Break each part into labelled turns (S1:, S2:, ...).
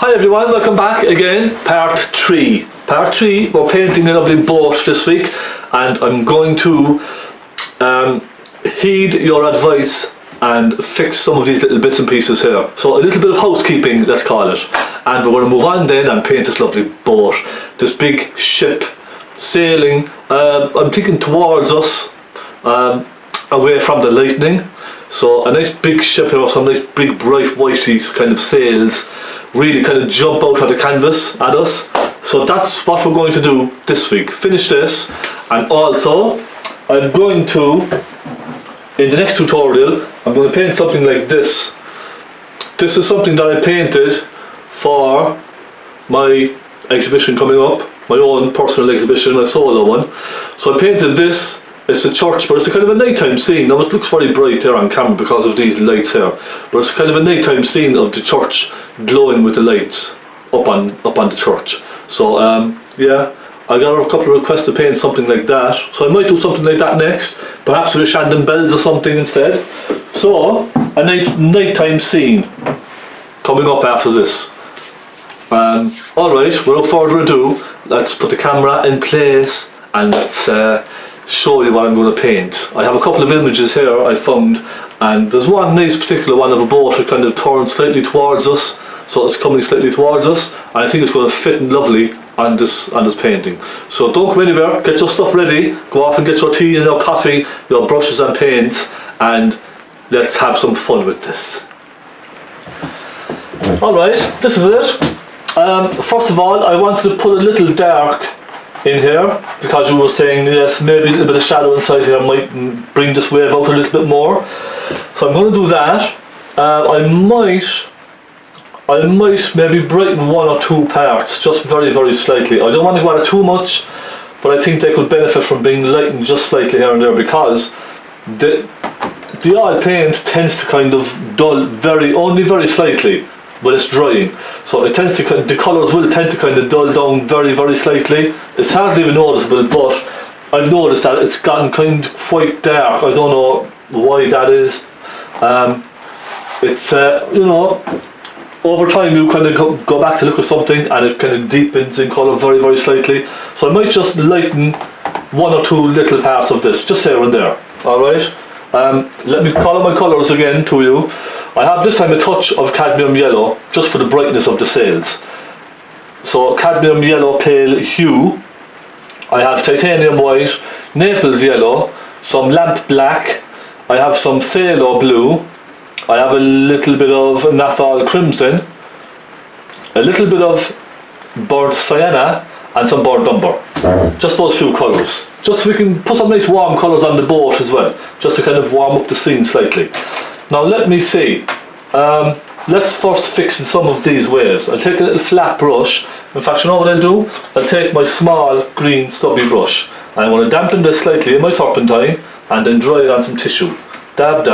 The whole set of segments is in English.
S1: Hi everyone, welcome back again, part 3. Part 3, we're painting a lovely boat this week and I'm going to heed your advice and fix some of these little bits and pieces here. So a little bit of housekeeping, let's call it. And we're going to move on then and paint this lovely boat. This big ship sailing, I'm thinking towards us, away from the lightning. So a nice big ship here, some nice big bright whitey kind of sails, really kind of jump out of the canvas at us. So that's what we're going to do this week. Finish this, and also I'm going to, in the next tutorial, I'm going to paint something like this. This is something that I painted for my exhibition coming up, my own personal exhibition, my solo one. So I painted this. It's a church, but it's a kind of a nighttime scene. Now it looks very bright there on camera because of these lights here, but it's kind of a nighttime scene of the church glowing with the lights up on the church. So yeah, I got a couple of requests to paint something like that, so I might do something like that next, perhaps with Shandon bells or something instead. So a nice nighttime scene coming up after this. Alright, without further ado, let's put the camera in place and let's show you what I'm going to paint. I have a couple of images here I found, and there's one nice particular one of a boat that kind of turned slightly towards us, so it's coming slightly towards us, and I think it's going to fit in lovely on this painting. So don't go anywhere, get your stuff ready, go off and get your tea and your coffee, your brushes and paints, and let's have some fun with this. Alright, this is it. First of all, I wanted to put a little dark in here because you were saying yes, maybe a little bit of shadow inside here might bring this wave out a little bit more. So I'm going to do that. I might maybe brighten one or two parts just very slightly. I don't want to go at it too much, but I think they could benefit from being lightened just slightly here and there, because the oil paint tends to kind of dull only very slightly when it's drying. So it tends to, the colours will tend to kind of dull down very slightly. It's hardly even noticeable, but I've noticed that it's gotten kind of quite dark. I don't know why that is. It's you know, over time you kind of go back to look at something and it kind of deepens in colour very slightly. So I might just lighten one or two little parts of this, just here and there. Alright, let me call out my colours again to you. I have this time a touch of cadmium yellow just for the brightness of the sails. So cadmium yellow pale hue. I have titanium white, Naples yellow, some lamp black, I have some phthalo blue, I have a little bit of naphthol crimson, a little bit of burnt sienna, and some burnt umber. Just those few colours. Just so we can put some nice warm colours on the boat as well, just to kind of warm up the scene slightly. Now let me see, let's first fix some of these waves. I'll take a little flat brush. In fact, you know what I'll do? I'll take my small green stubby brush and I want to dampen this slightly in my turpentine and then dry it on some tissue. Dab,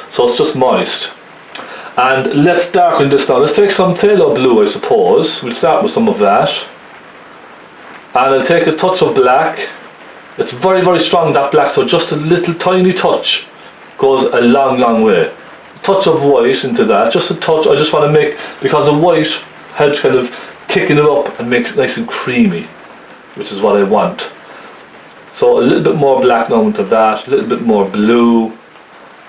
S1: so it's just moist. And let's darken this now. Let's take some phthalo blue, I suppose. We'll start with some of that. And I'll take a touch of black. It's very strong, that black, so just a little tiny touch goes a long way. A touch of white into that, just a touch. I just want to make, because the white helps kind of thicken it up and makes it nice and creamy, which is what I want. So a little bit more black now into that, a little bit more blue,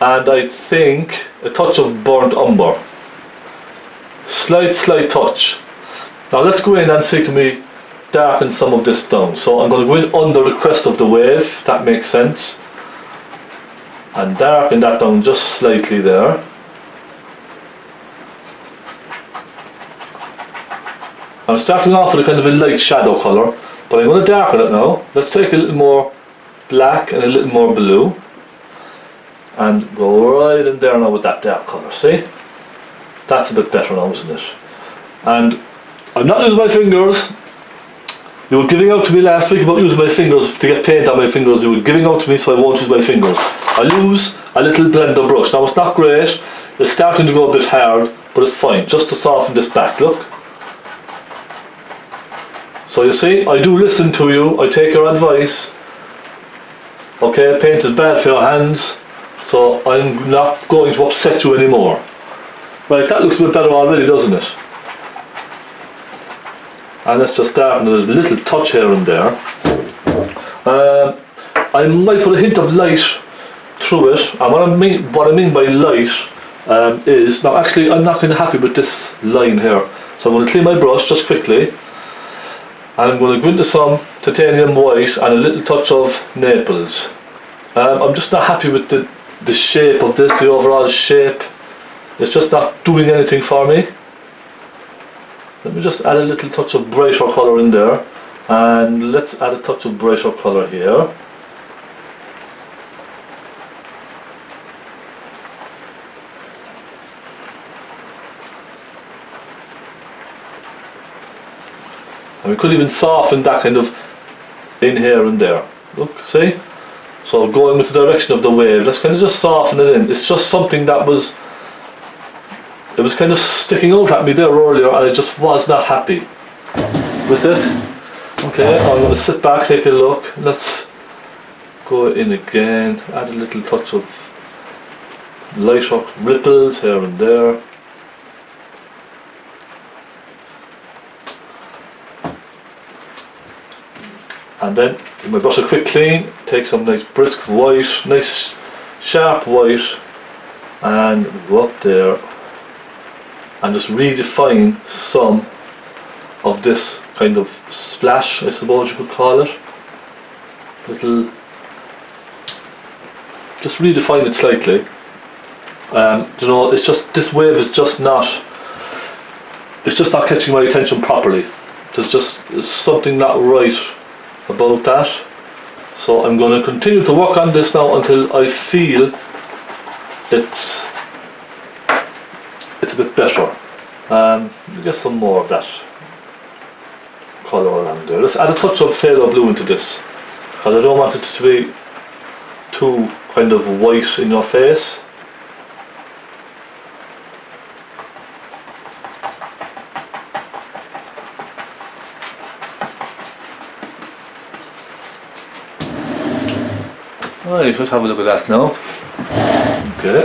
S1: and I think a touch of burnt umber. Slight touch. Now let's go in and see, can we darken some of this down. So I'm going to go in under the crest of the wave, if that makes sense, and darken that down just slightly there. I'm starting off with a kind of a light shadow colour, but I'm going to darken it now. Let's take a little more black and a little more blue and go right in there now with that dark colour. See? That's a bit better now, isn't it? And I'm not using my fingers. You were giving out to me last week about using my fingers to get paint on my fingers. You were giving out to me, so I won't use my fingers. I'll use a little blender brush. Now it's not great, it's starting to go a bit hard, but it's fine, just to soften this back, look. So you see, I do listen to you, I take your advice. Okay, paint is bad for your hands, so I'm not going to upset you anymore. Right, that looks a bit better already, doesn't it? and let's just darken it a little touch here and there. I might put a hint of light through it, and what I mean by light is, now actually I'm not kind of happy with this line here, so I'm going to clean my brush just quickly, and I'm going to go into some titanium white and a little touch of Naples. I'm just not happy with the shape of this, the overall shape. It's just not doing anything for me. Let me just add a little touch of brighter colour in there, and let's add a touch of brighter colour here. And we could even soften that kind of in here and there. Look, see? So going with the direction of the wave, let's kind of just soften it in. It's just something that was kind of sticking out at me there earlier, and I just was not happy with it. Okay, I'm going to sit back, take a look. Let's go in again, add a little touch of lighter ripples here and there. And then with my brush a quick clean, take some nice brisk white, nice sharp white, and go up there and just redefine some of this kind of splash, I suppose you could call it. Just redefine it slightly. You know, it's just, this wave is just not, it's just not catching my attention properly. There's something not right about that. So I'm going to continue to work on this now until I feel it's a bit better. Get some more of that colour along there. Let's add a touch of phthalo blue into this, because I don't want it to be too kind of white in your face. Right, let's have a look at that now. Okay.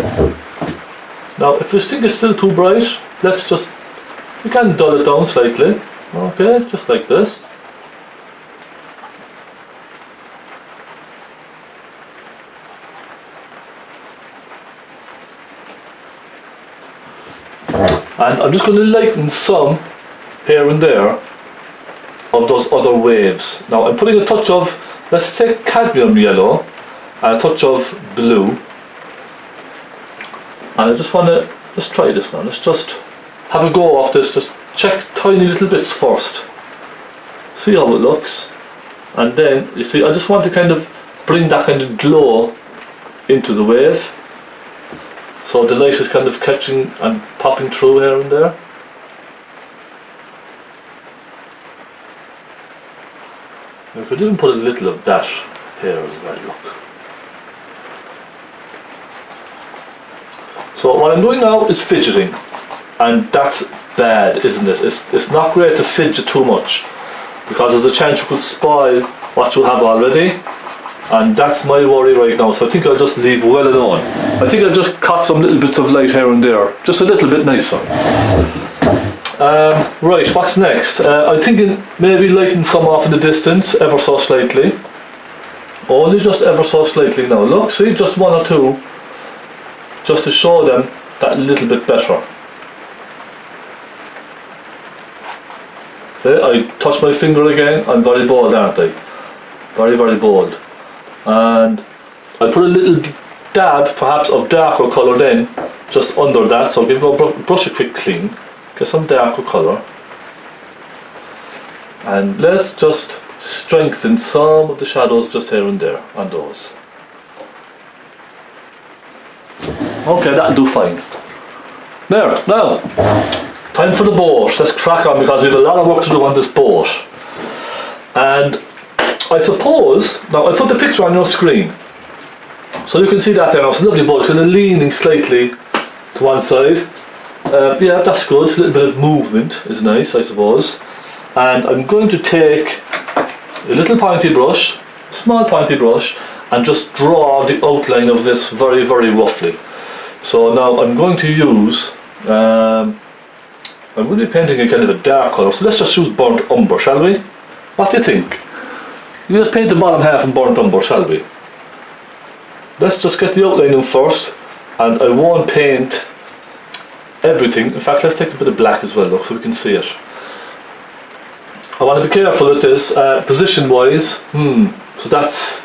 S1: Now, if you think it's still too bright, we can dull it down slightly. Okay, just like this. And I'm just going to lighten some here and there of those other waves. Now, I'm putting a touch of, let's take cadmium yellow and a touch of blue. And I just want to, let's try this now. Let's just have a go off this, just check tiny little bits first. See how it looks. And then, you see, I just want to kind of bring that kind of glow into the wave. So the light is kind of catching and popping through here and there. We could even put a little of that here as well, look. So what I'm doing now is fidgeting, and that's bad, isn't it? It's not great to fidget too much, because there's a chance you could spoil what you have already, and that's my worry right now. So I think I'll just leave well alone. I think I'll just cut some little bits of light here and there, just a little bit nicer. Right, what's next? I'm thinking maybe lighten some off in the distance, ever so slightly. Only just ever so slightly now. Look, see, just one or two, just to show them that little bit better. Okay, I touch my finger again. I'm very bold, aren't I? Very, very bold. And I put a little dab, perhaps, of darker colour then, just under that. So give a brush a quick clean, get some darker colour, and let's just strengthen some of the shadows just here and there on those. Okay, that'll do fine. There, now, time for the boat. Let's crack on, because we have a lot of work to do on this boat. And I suppose, now I put the picture on your screen, so you can see that there now. It's a lovely boat. It's kind of leaning slightly to one side. Yeah, that's good. A little bit of movement is nice, I suppose. And I'm going to take a little pointy brush, a small pointy brush, and just draw the outline of this very, very roughly. So now I'm going to use I'm going to be painting a kind of a dark colour, so let's just use burnt umber, shall we? What do you think? You just paint the bottom half in burnt umber, shall we? Let's just get the outline in first, and I won't paint everything. In fact, let's take a bit of black as well, look, so we can see it. I want to be careful with this, position wise, so that's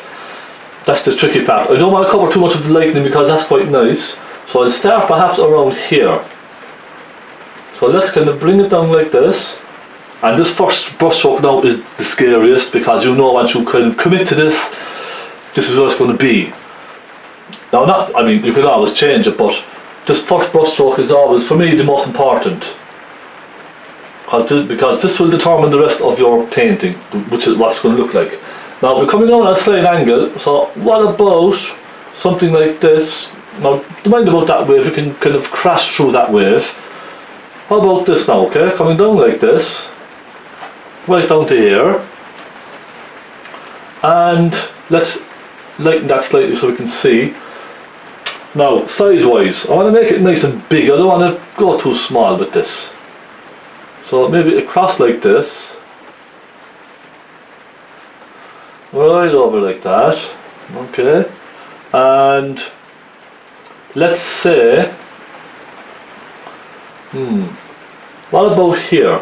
S1: the tricky part. I don't want to cover too much of the lightning because that's quite nice, so I'll start perhaps around here. So let's kind of bring it down like this, and this first brush stroke now is the scariest because you know once you kind of commit to this, this is what it's going to be. Now I mean you can always change it, but this first brush stroke is always for me the most important because this will determine the rest of your painting, which is what it's going to look like. Now we're coming on at a slight angle, so what about something like this? Now don't mind about that wave, you can kind of crash through that wave. How about this now, okay? Coming down like this, right down to here. And let's lighten that slightly so we can see. Now, size-wise, I want to make it nice and big. I don't want to go too small with this. So maybe across like this. Right over like that. Okay. And let's say what about here?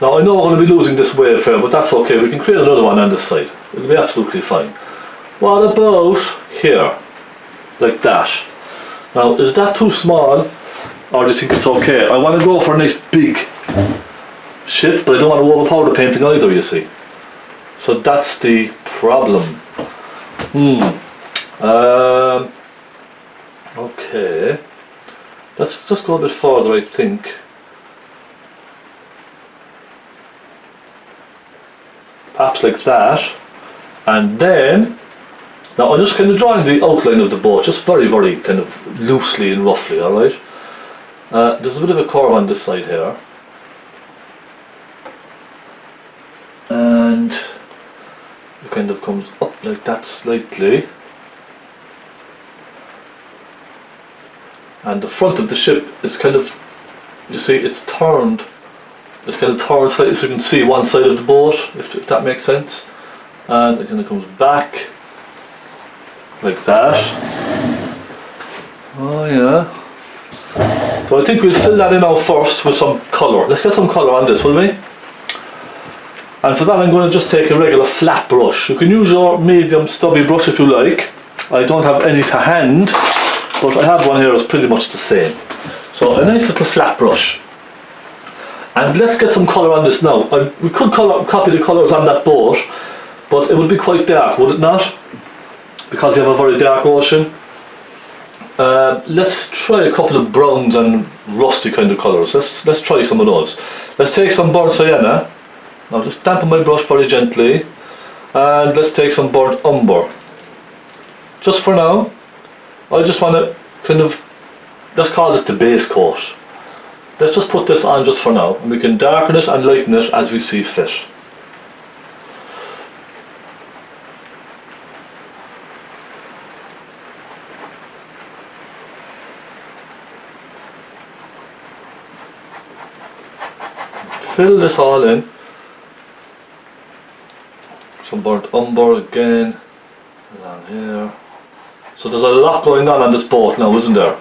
S1: Now I know we're going to be losing this wave here, but that's okay, we can create another one on this side. It'll be absolutely fine. What about here? Like that. Now is that too small, or do you think it's okay? I want to go for a nice big shit, but I don't want to overpower the painting either, you see. So that's the problem. Okay. Let's just go a bit further, I think. Perhaps like that. And then, now I'm just kind of drawing the outline of the boat, just very, very kind of loosely and roughly, alright? There's a bit of a curve on this side here. And it kind of comes up like that slightly. And the front of the ship is kind of, you see, it's turned. It's kind of turned slightly so you can see one side of the boat, if that makes sense. And it kind of comes back like that. Oh yeah. So I think we'll fill that in now first with some colour. Let's get some colour on this, will we? And for that I'm going to just take a regular flat brush. You can use your medium stubby brush if you like. I don't have any to hand, but I have one here that's pretty much the same. So a nice little flat brush. And let's get some colour on this now. We could copy the colours on that boat, but it would be quite dark, would it not? Because you have a very dark ocean. Let's try a couple of browns and rusty kind of colours. Let's try some of those. Let's take some burnt sienna. Now just dampen my brush very gently. And let's take some burnt umber. Just for now. I just want to kind of, let's call this the base coat. Let's just put this on just for now, and we can darken it and lighten it as we see fit. Fill this all in. Some burnt umber again, along here. So there's a lot going on this boat now, isn't there?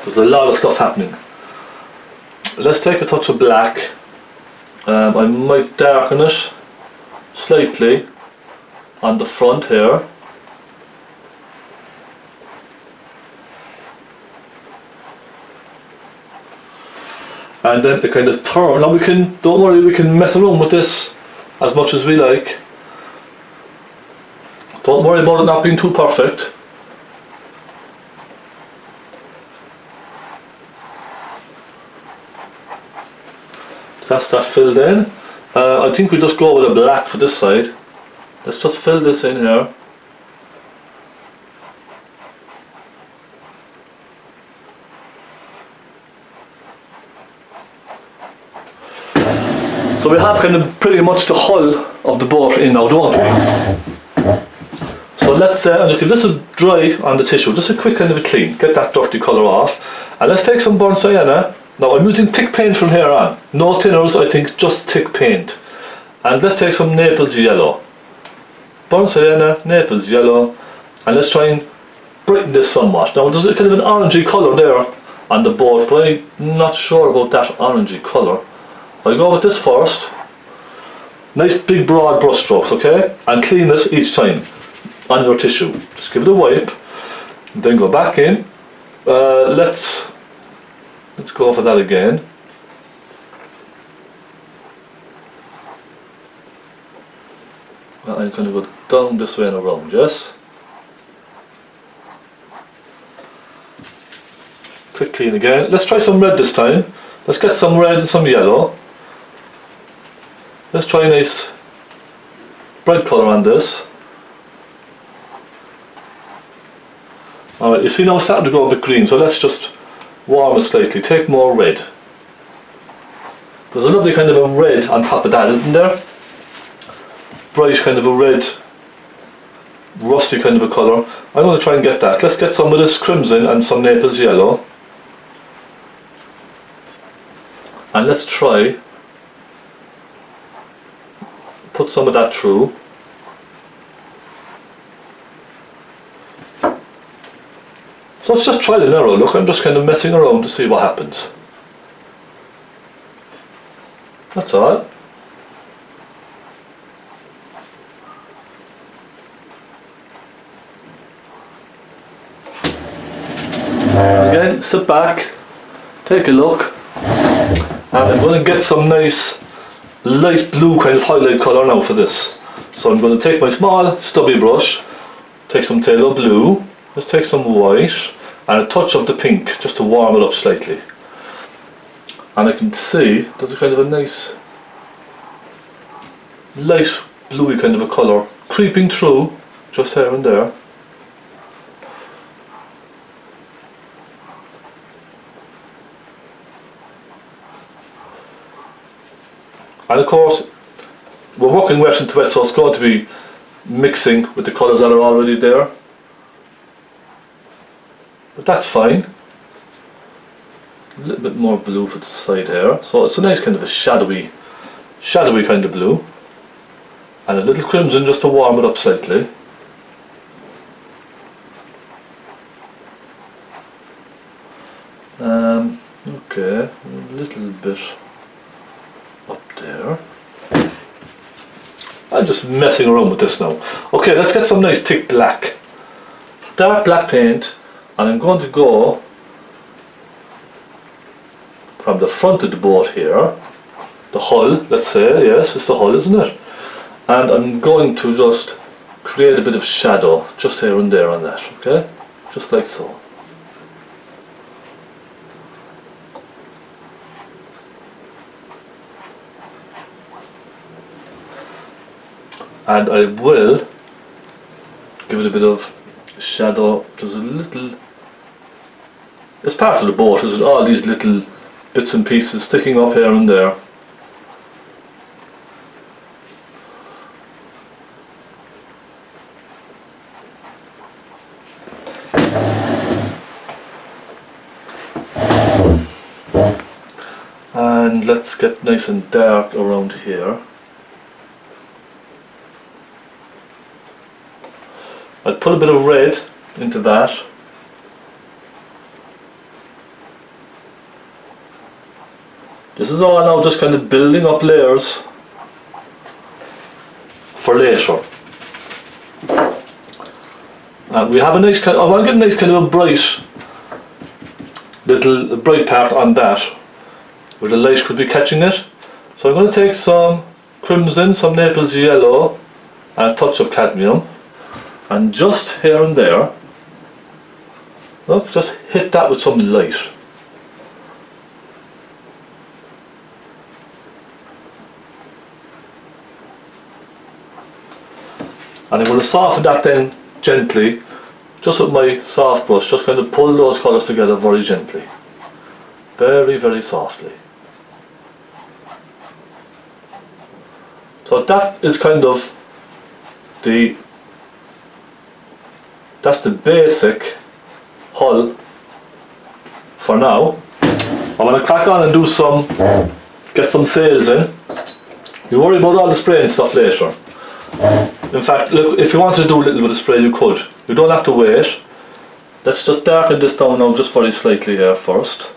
S1: There's a lot of stuff happening. Let's take a touch of black. I might darken it slightly on the front here. And then it kind of turn. Now we can, don't worry, we can mess around with this as much as we like. Don't worry about it not being too perfect. That's that filled in. I think we just go with a black for this side. Let's just fill this in here. So we have kind of pretty much the hull of the boat in now, don't we? So let's just give this a dry on the tissue, just a quick kind of a clean, get that dirty colour off. And let's take some burnt sienna. Now Now I'm using thick paint from here on. No thinners, I think just thick paint. And let's take some Naples yellow. Burnt sienna, Naples yellow. And let's try and brighten this somewhat. Now there's a kind of an orangey colour there on the board, but I'm not sure about that orangey colour. I'll go with this first. Nice big broad brush strokes, okay? And clean it each time on your tissue. Just give it a wipe. Then go back in. Let's go for that again. Well, I'm going to go down this way and around, yes? Quick clean again. Let's try some red this time. Let's get some red and some yellow. Let's try a nice bright colour on this. Alright, you see now it's starting to go a bit green, so let's just warm it slightly. Take more red. There's a lovely kind of a red on top of that, isn't there? Bright kind of a red, rusty kind of a colour. I'm going to try and get that. Let's get some of this crimson and some Naples yellow. And let's try put some of that through. So let's just try and error. Look, I'm just kind of messing around to see what happens. That's all. Again, sit back, take a look, and I'm going to get some nice light blue kind of highlight colour now for this. So I'm going to take my small stubby brush, take some phthalo blue, let's take some white and a touch of the pink just to warm it up slightly. And I can see there's a kind of a nice light bluey kind of a colour creeping through just here and there. And of course, we're working wet into wet, so it's going to be mixing with the colours that are already there. But that's fine. A little bit more blue for the side here. So it's a nice kind of a shadowy kind of blue. And a little crimson just to warm it up slightly. Okay, a little bit up there. I'm just messing around with this now. Okay, let's get some nice thick black. Dark black paint, and I'm going to go from the front of the boat here, the hull, let's say, yes, it's the hull, isn't it? And I'm going to just create a bit of shadow just here and there on that, okay? Just like so. And I will give it a bit of shadow. There's a little, it's part of the boat, isn't it? All these little bits and pieces sticking up here and there. And let's get nice and dark around here. I'll put a bit of red into that. This is all now just kind of building up layers for later. And we have a nice kind of, I want to get a nice kind of a bright part on that, where the light could be catching it. So I'm going to take some crimson, some Naples yellow, and a touch of cadmium. And just here and there, look, just hit that with some light. And I'm going to soften that then gently, just with my soft brush, just kind of pull those colours together very gently. Very, very softly. So that is kind of that's the basic hull for now. I'm going to crack on and do some, get some sails in. You worry about all the spray and stuff later. In fact, look, if you wanted to do a little bit of spray, you could. You don't have to wait. Let's just darken this down now just very slightly here first.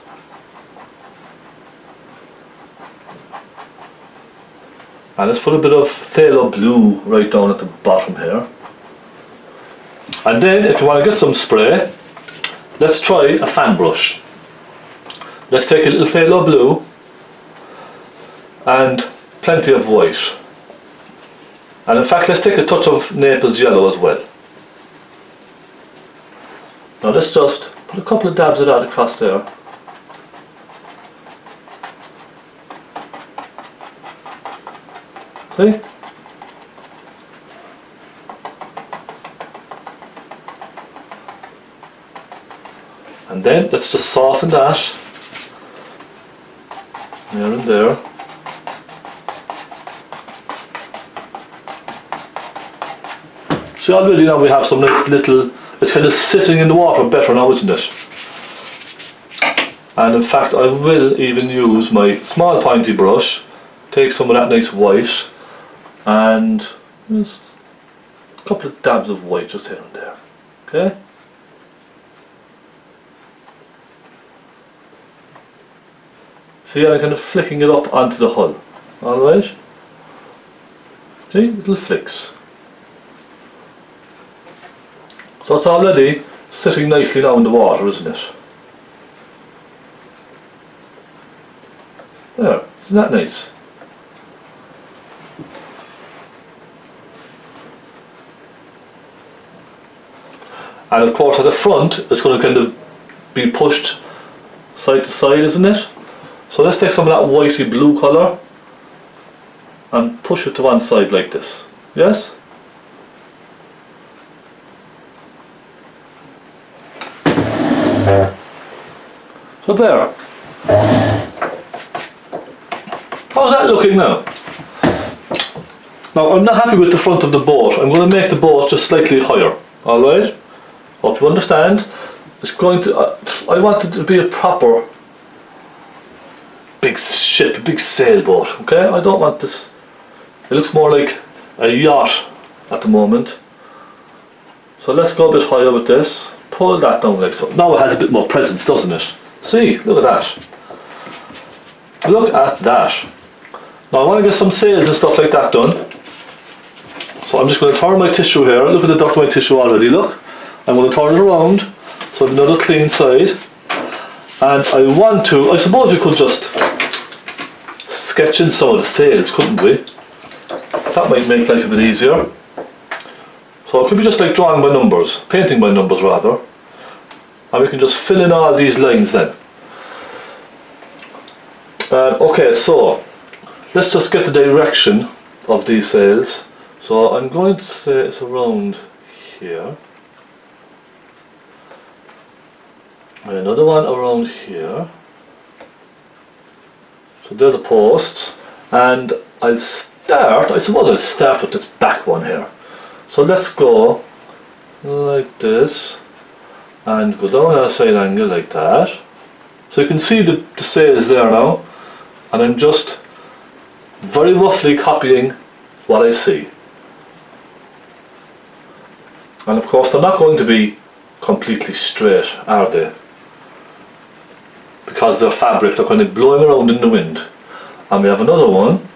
S1: And let's put a bit of phthalo blue right down at the bottom here. And then if you want to get some spray, let's try a fan brush. Let's take a little phthalo blue and plenty of white. And in fact, let's take a touch of Naples yellow as well. Now let's just put a couple of dabs of that across there. See? And then let's just soften that here and there. See, already now we have some nice little, it's kind of sitting in the water better now, isn't it? And in fact I will even use my small pointy brush, take some of that nice white and just a couple of dabs of white just here and there, okay? See, I'm kind of flicking it up onto the hull, alright? See, little flicks. So it's already sitting nicely now in the water, isn't it? There, isn't that nice? And of course at the front it's going to kind of be pushed side to side, isn't it? So let's take some of that whitey blue colour and push it to one side like this. Yes? So there. How's that looking now? Now I'm not happy with the front of the boat. I'm going to make the boat just slightly higher. Alright? Hope you understand. It's going to, I want it to be a proper big ship, big sailboat, okay? I don't want this, it looks more like a yacht at the moment. So let's go a bit higher with this, pull that down like so. Now it has a bit more presence, doesn't it? See, look at that. Look at that. Now I want to get some sails and stuff like that done. So I'm just going to turn my tissue here, look at the dirt of my tissue already, look. I'm going to turn it around, so I have another clean side. And I want to, I suppose we could just sketch in some of the sails, couldn't we? That might make life a bit easier. So it could be just like drawing by numbers, painting by numbers rather. And we can just fill in all these lines then. Okay, so let's just get the direction of these sails. So I'm going to say it's around here. Another one around here. So they're the posts, and I suppose I'll start with this back one here. So let's go like this and go down at a side angle like that. So you can see the sails there now, and I'm just very roughly copying what I see. And of course they're not going to be completely straight, are they? Because they're fabric, they're kind of blowing around in the wind. And we have another one,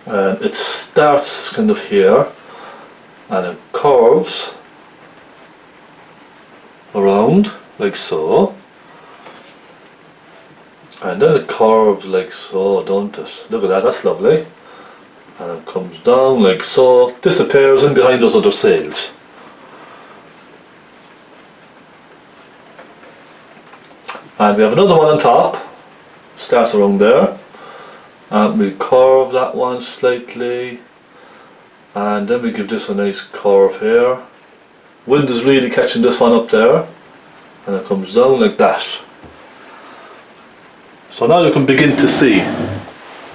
S1: and it starts kind of here and it curves around like so, and then it curves like so, don't it? Look at that, that's lovely. And it comes down like so, disappears in behind those other sails. And we have another one on top, starts around there, and we curve that one slightly, and then we give this a nice curve here. Wind is really catching this one up there, and it comes down like that. So now you can begin to see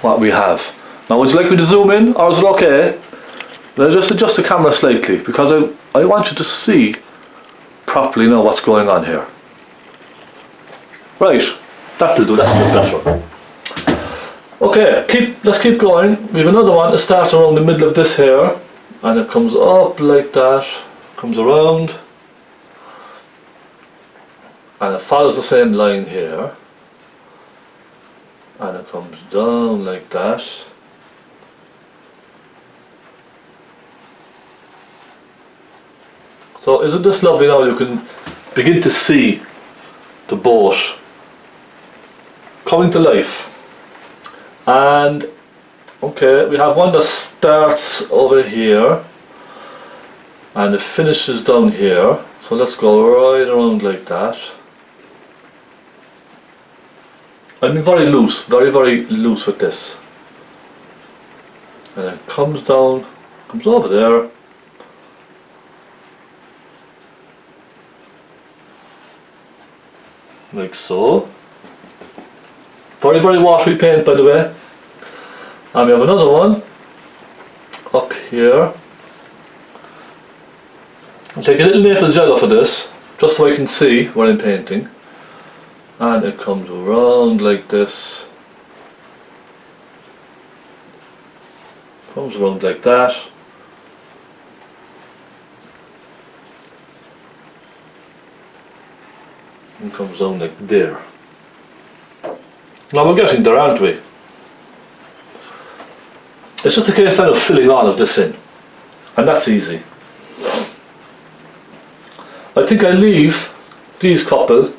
S1: what we have. Now would you like me to zoom in, or is it okay? Let's just adjust the camera slightly, because I want you to see properly now what's going on here. Right, That'll do, that's a bit better. Okay, let's keep going. We have another one that starts around the middle of this here, and it comes up like that, comes around, and it follows the same line here, and it comes down like that. So isn't this lovely now? You can begin to see the boat coming to life. And okay, we have one that starts over here and it finishes down here. So let's go right around like that. I mean very loose, very loose with this. And it comes down, comes over there. Like so. Very watery paint, by the way. And we have another one up here. I'll take a little Naples yellow for this, just so I can see what I'm painting. And it comes around like this. Comes around like that. And comes down like there. Now we're getting there, aren't we? It's just a case then of filling all of this in, and that's easy. I think I'll leave these couple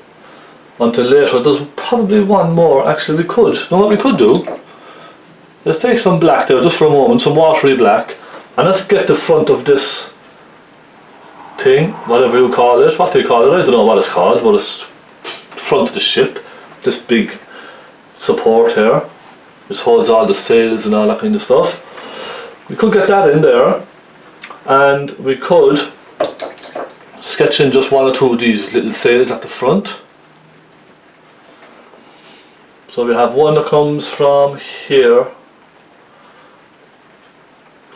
S1: until later. There's probably one more. Actually, we could. You know what we could do? Let's take some black there just for a moment, some watery black, and let's get the front of this thing, whatever you call it. What do you call it? I don't know what it's called, but it's the front of the ship. This big support here, which holds all the sails and all that kind of stuff. We could get that in there, and we could sketch in just one or two of these little sails at the front. So we have one that comes from here,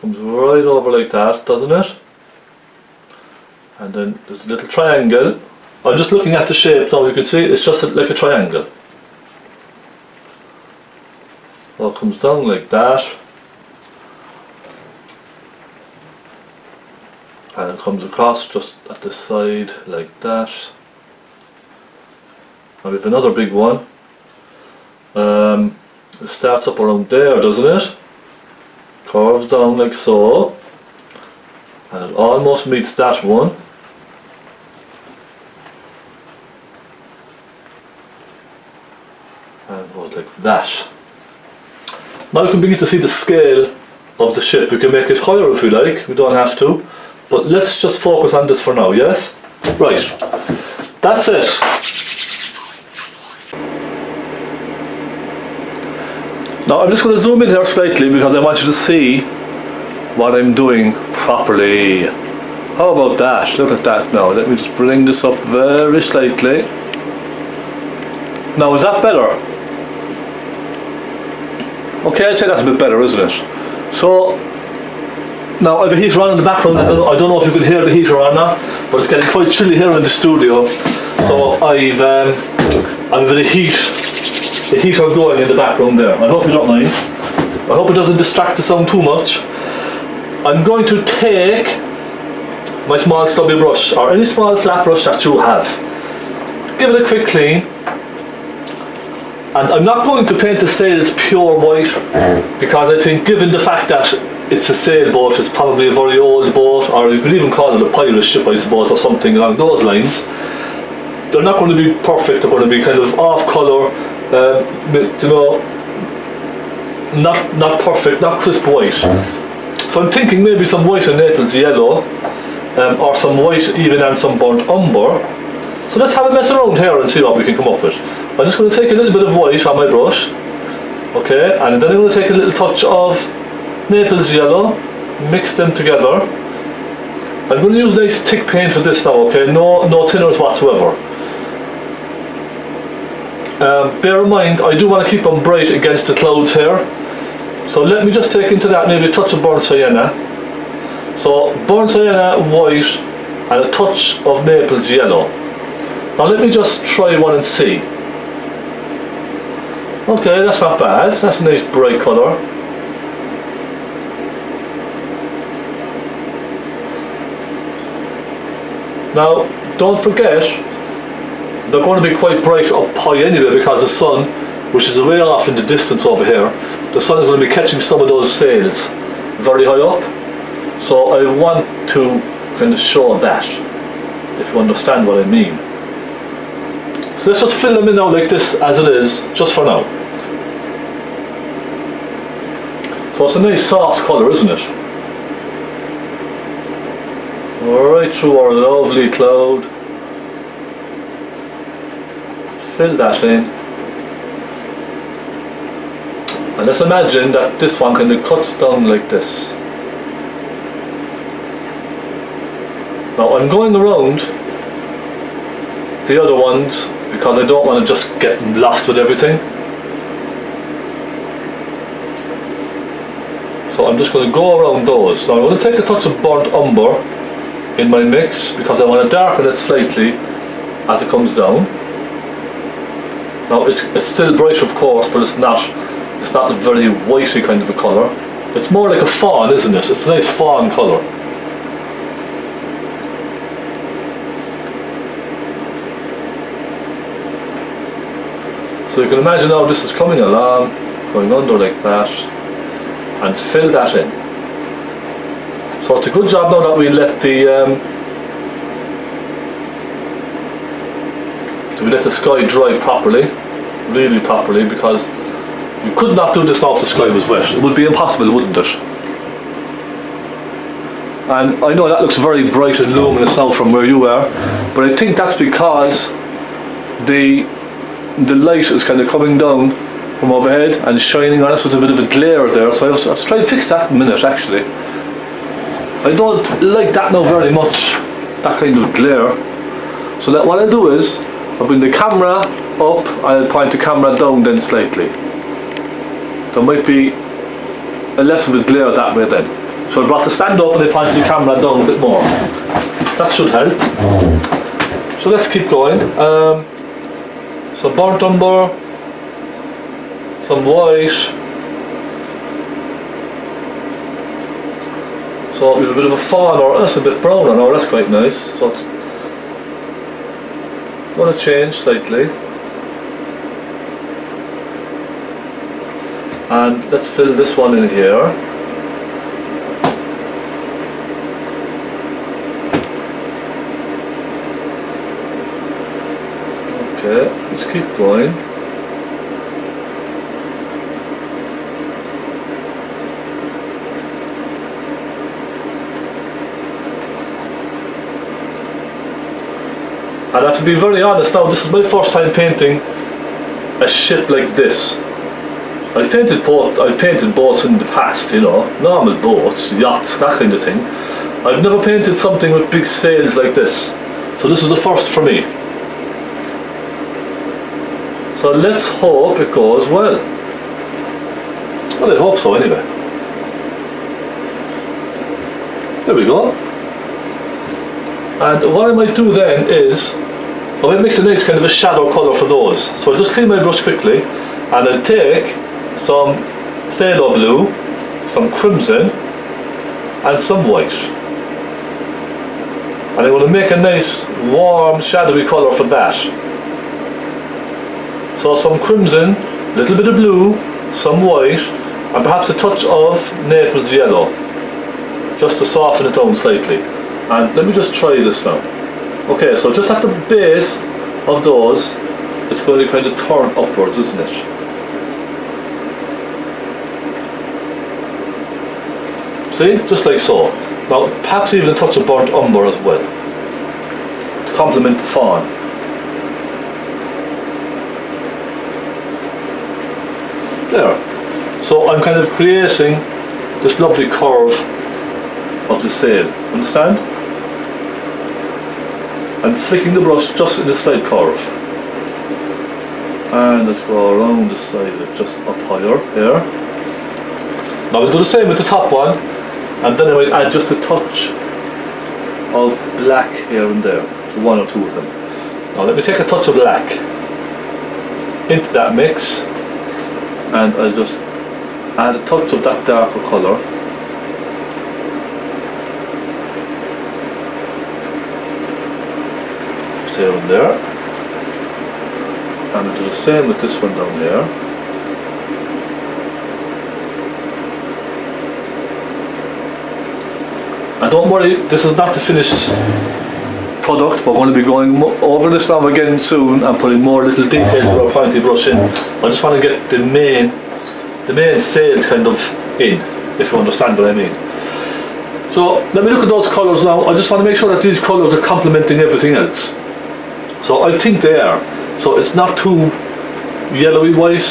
S1: comes right over like that, doesn't it? And then there's a little triangle. I'm just looking at the shape now, you can see it's just like a triangle. So it comes down like that, and it comes across just at the side like that. And we have another big one. It starts up around there, doesn't it? Curves down like so, and it almost meets that one. And goes like that. Now you can begin to see the scale of the ship. We can make it higher if we like, we don't have to. But let's just focus on this for now, yes? Right, that's it. Now I'm just going to zoom in here slightly because I want you to see what I'm doing properly. How about that? Look at that now. Let me just bring this up very slightly. Now is that better? Okay, I'd say that's a bit better, isn't it? So now I have a heater on in the background. I don't know if you can hear the heater or not, but it's getting quite chilly here in the studio. So I'm going to heat the heater going in the background there. I hope you don't mind. I hope it doesn't distract the sound too much. I'm going to take my small stubby brush, or any small flat brush that you have. Give it a quick clean. And I'm not going to paint the sails pure white, because I think given the fact that it's a sailboat, it's probably a very old boat, or you could even call it a pirate ship, I suppose, or something along those lines. They're not going to be perfect, they're going to be kind of off colour, you know, not perfect, not crisp white. So I'm thinking maybe some white and Naples yellow, or some white even and some burnt umber. So let's have a mess around here and see what we can come up with. I'm just going to take a little bit of white on my brush, okay, and then I'm going to take a little touch of Naples yellow, mix them together. I'm going to use nice thick paint for this now, okay, no thinners whatsoever. Bear in mind, I do want to keep them bright against the clouds here, so let me just take into that maybe a touch of burnt sienna. So burnt sienna, white, and a touch of Naples yellow. Now let me just try one and see. Okay, that's not bad. That's a nice bright colour. Now, don't forget, they're going to be quite bright up high anyway, because the sun, which is way off in the distance over here, the sun is going to be catching some of those sails very high up. So I want to kind of show that, if you understand what I mean. So let's just fill them in now like this as it is, just for now. So it's a nice soft colour, isn't it? Right through our lovely cloud. Fill that in. And let's imagine that this one kind of cuts down like this. Now I'm going around the other ones because I don't want to just get lost with everything. So I'm just going to go around those. Now I'm going to take a touch of burnt umber in my mix because I want to darken it slightly as it comes down. Now it's still bright, of course, but it's not a very whitey kind of a colour. It's more like a fawn, isn't it? It's a nice fawn colour. So you can imagine how this is coming along, going under like that, and fill that in. So it's a good job now that we let the sky dry properly, really properly, because you could not do this now if the sky was wet. It would be impossible, wouldn't it? And I know that looks very bright and luminous now from where you are, but I think that's because the light is kind of coming down from overhead and shining on us with a bit of a glare there. So I have to try and fix that in a minute, actually. I don't like that now very much, that kind of glare. So that what I'll do is, I'll bring the camera up, I'll point the camera down then slightly. There might be a less of a glare that way then. So I brought the stand up and I point the camera down a bit more. That should help. So let's keep going. Some burnt umber, some white. So we have a bit of a fawn, or that's a bit browner now, that's quite nice. So it's going to change slightly. And let's fill this one in here. Okay, let's keep going. And I have to be very honest now, this is my first time painting a ship like this. I've painted boats in the past, you know, normal boats, yachts, that kind of thing. I've never painted something with big sails like this. So this is the first for me. So let's hope it goes well. Well, I hope so anyway. There we go. And what I might do then is, I might mix a nice kind of a shadow colour for those. So I'll just clean my brush quickly, and I'll take some phthalo blue, some crimson, and some white. And I'm going to make a nice warm shadowy colour for that. So some crimson, a little bit of blue, some white, and perhaps a touch of Naples yellow, just to soften it down slightly. And let me just try this now. Okay, so just at the base of those, it's going to kind of turn upwards, isn't it? See? Just like so. Now, perhaps even a touch of burnt umber as well, to complement the fawn. There. So I'm kind of creating this lovely curve of the sail. Understand? I'm flicking the brush just in a slight curve. And let's go around the side of it, just up higher, there. Now we'll do the same with the top one, and then I might add just a touch of black here and there, to one or two of them. Now let me take a touch of black into that mix, and I'll just add a touch of that darker colour. Just here and there. And I'll do the same with this one down here. And don't worry, this is not the finished product. We're going to be going over this now again soon and putting more little details with our pointy brush in. I just want to get the main sails kind of in, if you understand what I mean. So let me look at those colours now. I just want to make sure that these colours are complementing everything else. So I think they are. So it's not too yellowy white.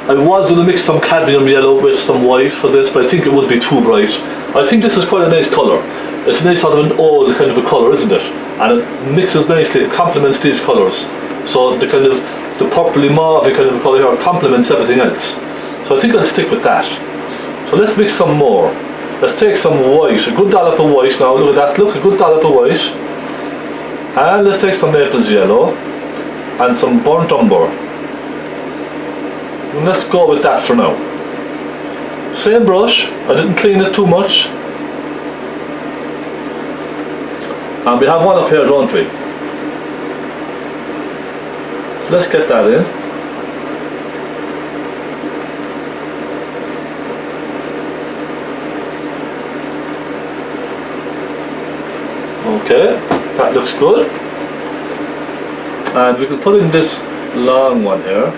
S1: I was going to mix some cadmium yellow with some white for this, but I think it would be too bright. I think this is quite a nice colour. It's a nice sort of an old kind of a colour, isn't it? And it mixes nicely, it complements these colours. So the kind of the purpley mauve kind of colour here complements everything else. So I think I'll stick with that. So let's mix some more. Let's take some white, a good dollop of white now, look at that, look, a good dollop of white. And let's take some Naples yellow and some burnt umber. And let's go with that for now. Same brush, I didn't clean it too much. And we have one up here, don't we? So let's get that in. Okay, that looks good. And we can put in this long one here.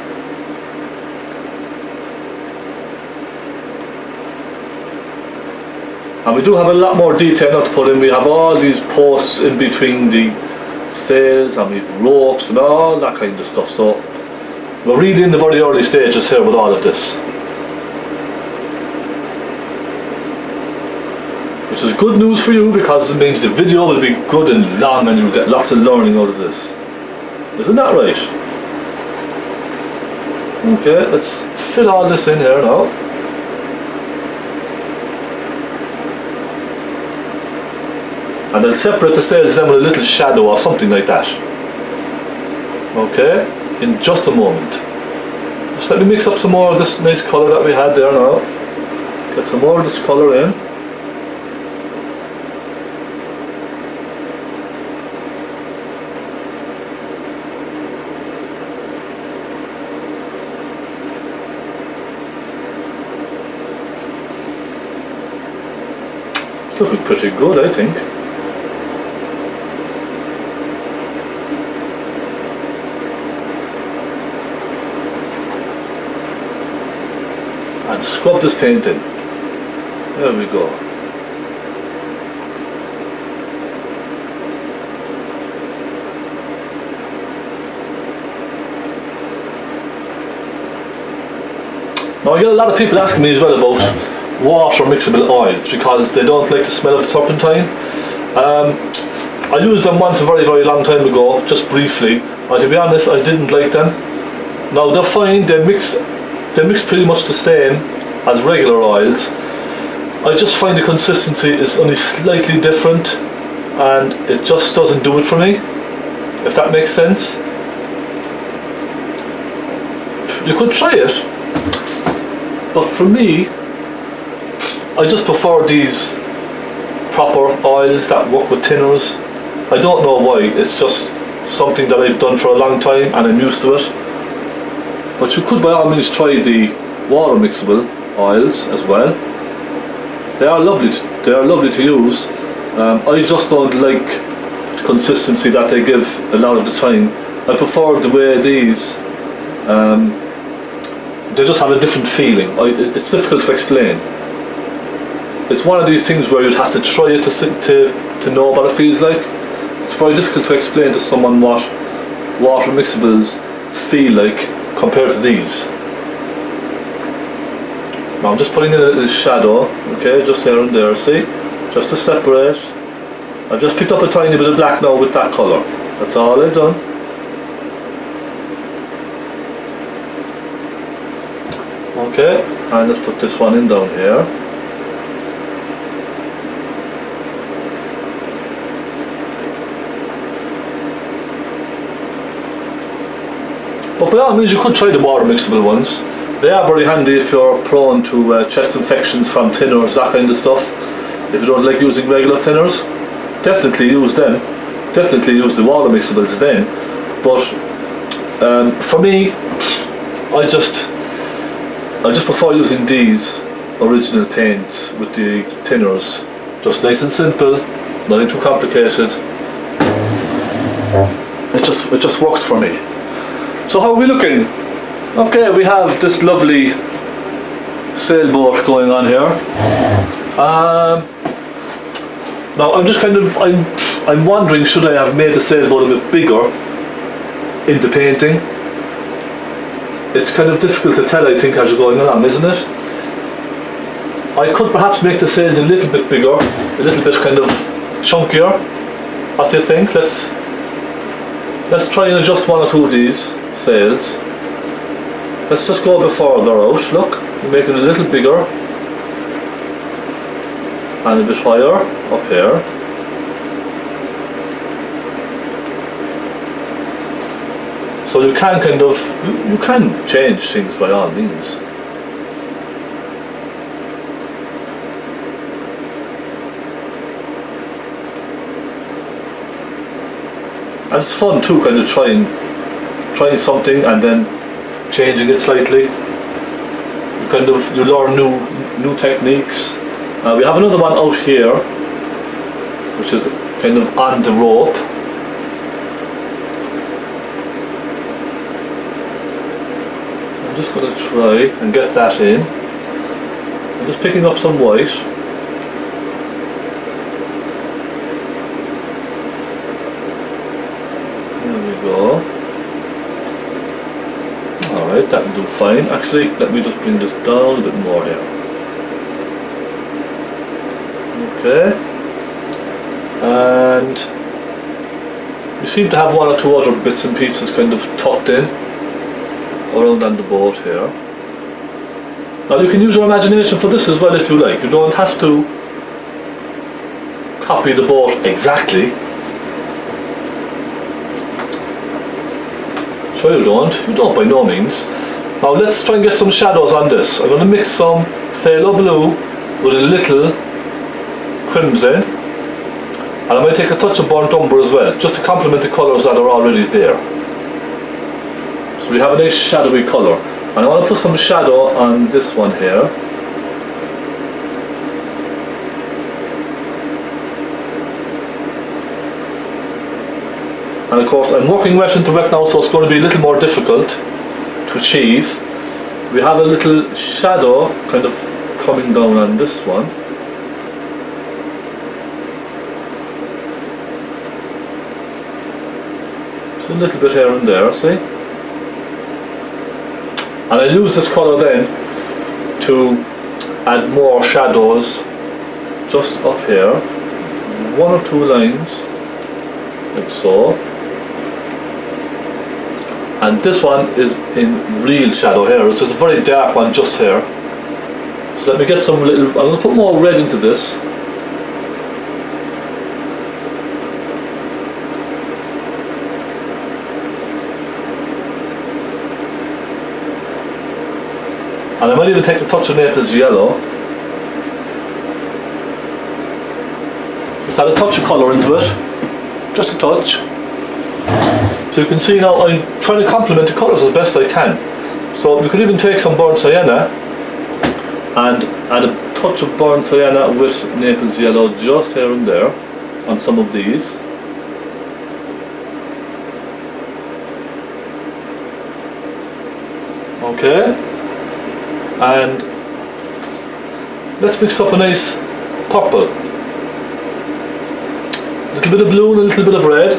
S1: And we do have a lot more detail now to put in. We have all these posts in between the sails, and we have ropes and all that kind of stuff. So we're really in the very early stages here with all of this, which is good news for you, because it means the video will be good and long and you'll get lots of learning out of this. Isn't that right? Okay, let's fit all this in here now. And I'll separate the sails then with a little shadow or something like that. Okay, in just a moment. Just let me mix up some more of this nice colour that we had there now. Get some more of this colour in. It's looking pretty good, I think. And scrub this paint in. There we go. Now I get a lot of people asking me as well about water mixable oils, because they don't like the smell of the turpentine. I used them once a very, very long time ago, just briefly, and to be honest I didn't like them. Now they're fine, they mix pretty much the same as regular oils. I just find the consistency is only slightly different, and it just doesn't do it for me, if that makes sense. You could try it, but for me, I just prefer these proper oils that work with thinners. I don't know why, it's just something that I've done for a long time and I'm used to it. But you could by all means try the water mixable oils as well. They are lovely to use. I just don't like the consistency that they give a lot of the time. I prefer the way these, they just have a different feeling. It's difficult to explain. It's one of these things where you'd have to try it to know what it feels like. It's very difficult to explain to someone what water mixables feel like compared to these. Now I'm just putting in a little shadow, okay, just here and there, see? Just to separate. I've just picked up a tiny bit of black now with that colour. That's all I've done. Okay, and let's put this one in down here. But by all means you could try the water mixable ones. They are very handy if you're prone to chest infections from thinners, that kind of stuff. If you don't like using regular thinners, definitely use them. Definitely use the water mixables then. But for me, I just prefer using these original paints with the thinners. Just nice and simple, nothing too complicated. It just worked for me. So how are we looking? Okay, we have this lovely sailboat going on here. Now I'm wondering, should I have made the sailboat a bit bigger in the painting? It's kind of difficult to tell, I think, as you're going along, isn't it? I could perhaps make the sails a little bit bigger, a little bit kind of chunkier. What do you think? Let's try and adjust one or two of these sails. Let's just go a bit further out. Look, we're making it a little bigger and a bit higher up here. So you can you can change things by all means. And it's fun too, kind of trying something and then changing it slightly. You learn new techniques. We have another one out here, which is kind of on the rope. I'm just going to try and get that in. I'm just picking up some white. Alright, that will do fine. Actually, let me just bring this down a bit more here. Okay. And you seem to have one or two other bits and pieces kind of tucked in around on the boat here. Now you can use your imagination for this as well if you like. You don't have to copy the boat exactly. Sure you don't by no means. Now let's try and get some shadows on this. I'm going to mix some phthalo blue with a little crimson, and I might take a touch of burnt umber as well, just to complement the colours that are already there. So we have a nice shadowy colour, and I want to put some shadow on this one here. And of course I'm working wet into wet now, so it's going to be a little more difficult to achieve. We have a little shadow kind of coming down on this one. So a little bit here and there, see? And I use this colour then to add more shadows just up here. One or two lines, like so. And this one is in real shadow here, so it's a very dark one just here. So let me get some little, I'm going to put more red into this. And I might even take a touch of Naples yellow. Just add a touch of colour into it, just a touch. So you can see now I'm trying to complement the colours as best I can. So you could even take some burnt sienna and add a touch of burnt sienna with Naples yellow just here and there on some of these. Okay, and let's mix up a nice purple. A little bit of blue and a little bit of red.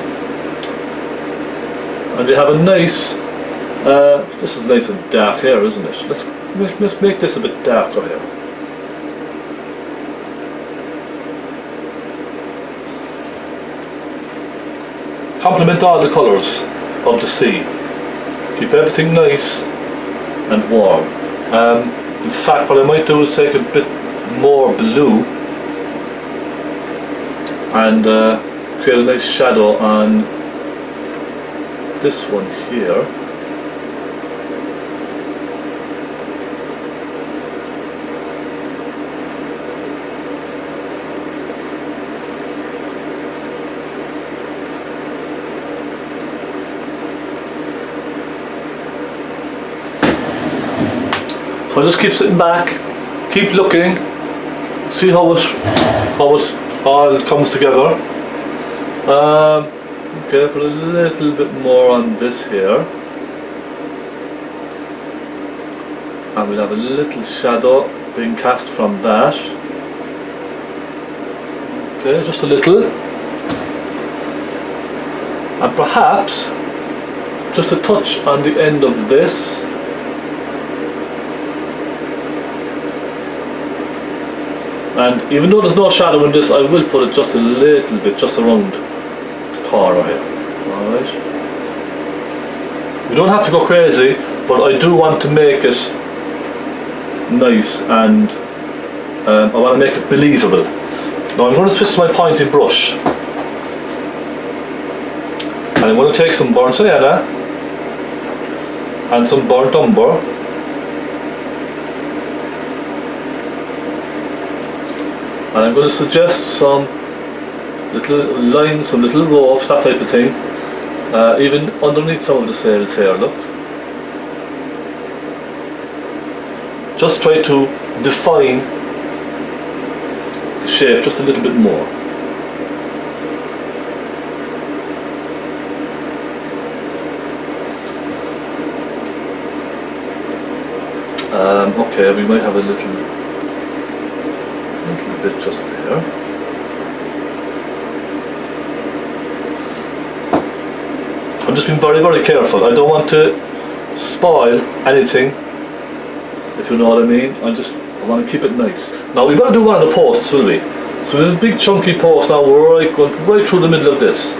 S1: And we have a nice, this is nice and dark here, isn't it? Let's make this a bit darker here. Complement all the colours of the sea. Keep everything nice and warm. In fact, what I might do is take a bit more blue and create a nice shadow on this one here. So I just keep sitting back, keep looking, see how it all comes together. Okay, put a little bit more on this here. And we'll have a little shadow being cast from that. Okay, just a little. And perhaps just a touch on the end of this. And even though there's no shadow in this, I will put it just a little bit, just around the corner here. Alright. You don't have to go crazy, but I do want to make it nice, and I want to make it believable. Now I'm going to switch to my pointing brush. And I'm going to take some burnt sienna and some burnt umber, and I'm going to suggest some little lines, some little ropes, that type of thing, even underneath some of the sails here, look. Just try to define the shape just a little bit more. Okay, we might have a little bit just there. I'm just being very, very careful. I don't want to spoil anything, if you know what I mean. I want to keep it nice. Now we've got to do one of the posts, will we? So with this big chunky post now, we're going right through the middle of this.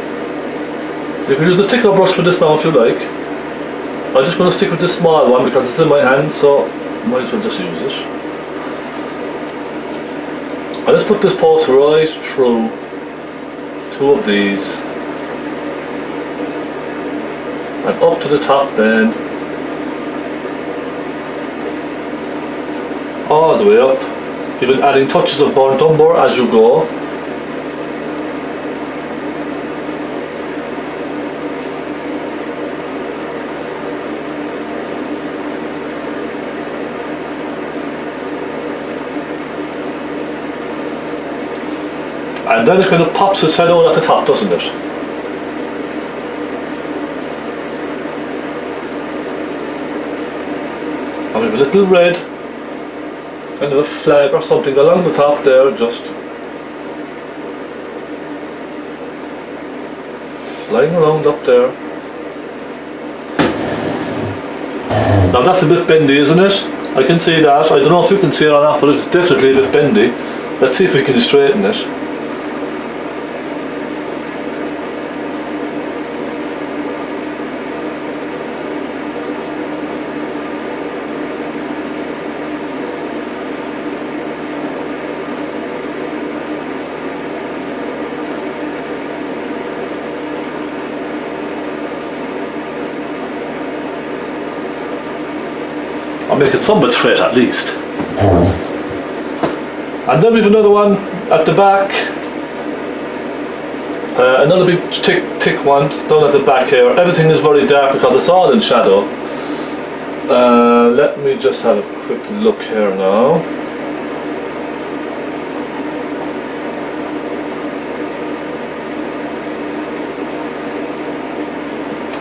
S1: You can use a thicker brush for this now if you like. I'm just going to stick with this small one because it's in my hand, so might as well just use it. And let's put this post right through two of these and up to the top, then all the way up, even adding touches of burnt umber as you go. And then it kind of pops its head out at the top, doesn't it? And we have a little red, kind of a flag or something along the top there, just flying around up there. Now that's a bit bendy, isn't it? I can see that. I don't know if you can see it or not, but it's definitely a bit bendy. Let's see if we can straighten it. I'll make it somewhat straight at least. And then we have another one at the back. Another big thick one down at the back here. Everything is very dark because it's all in shadow. Let me just have a quick look here now.